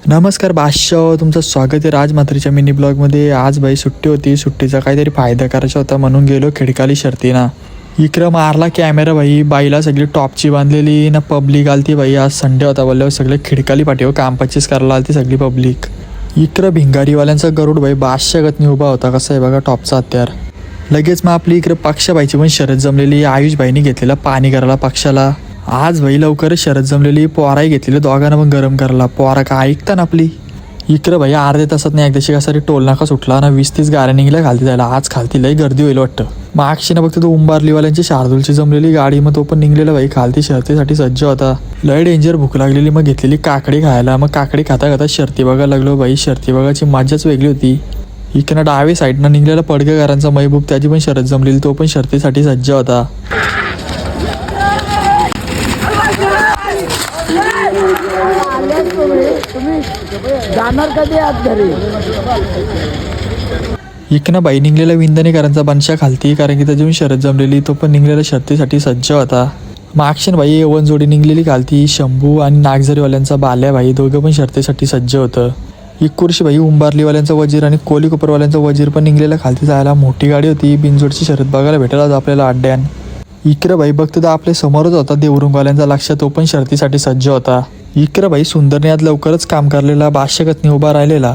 नमस्कार बादशाह, तुमचं स्वागत आहे राजमात्रीच्या मिनी ब्लॉगमध्ये। आज भाई सुट्टी होती, सुट्टीचा काहीतरी फायदा करायचा होता म्हणून गेलो खिडकाली शर्तीना। इकडं मारला कॅमेरा भाई, बाईला सगळी टॉपची बांधलेली ना पब्लिक आलती भाई। आज संडे होता बोलल्यावर सगळे खिडकाली पाठीवर काम पच्चीस करायला आलती सगळी पब्लिक। इकडं भिंगारीवाल्यांचा गरुड भाई बादशाहगतनी उभा होता, कसं आहे बघा टॉपचा हत्यार। लगेच मग आपली इकडे पक्षाबाईची पण शरद जमलेली, आयुष भाईनी घेतलेला पाणी करायला पक्षाला। आज भाई लवकरच शरद जमलेली, पोराही घेतलेली दोघांना पण गरम करायला। पोरा का ऐकता ना आपली। इकडं भाई अर्ध्या तासात नाही एकदाशी कसा टोल नाका सुटला ना, 20-30 गाड्या निघल्या खालती जायला। आज खालती लई गर्दी होईल वाटतं। मग अक्षयनं फक्त तो उंबारलीवाल्यांची शार्दूलची जमलेली गाडी, मग तो पण निघलेला भाई खालती शर्तीसाठी सज्ज होता। लय डेंजर भूक लागलेली, मग घेतलेली काकडी खायला। मग काकडी खाता खाता शर्ती बघायला लागलो भाई। शर्ती बघायची मजाच वेगळी होती। इकडनं डावे साईडनं निघलेला पडगेकरांचा महबूब, त्याची पण शरद जमलेली, तो पण शर्तीसाठी सज्ज होता। जाणार कधी आत घरी? इकडनं बाई निघलेला विंदणेकरांचा बनशा खालती, कारण की त्याची शरद जमलेली, तो पण निघलेला शर्तीसाठी सज्ज होता। मग अक्षण भाई एवन जोडी निघलेली खालती, शंभू आणि नागझरीवाल्यांचा बाल्या भाई दोघं पण शर्तीसाठी सज्ज होतं। इकुर्शी भाई उंबारलीवाल्यांचा वजीर आणि कोली कुपरवाल्यांचा वजीर पण निघलेला खालती जायला। मोठी गाडी होती, बिनजोडची शरद बघायला भेटायला आपल्याला अड्ड्यान। इकडं भाई बघतो तर आपल्या समोरच होता देवरुंगवाल्यांचा लक्ष, तो पण शर्तीसाठी सज्ज होता। इकडं भाई सुंदरने आज लवकरच काम करलेला बादशाहगतनी उभा राहिलेला।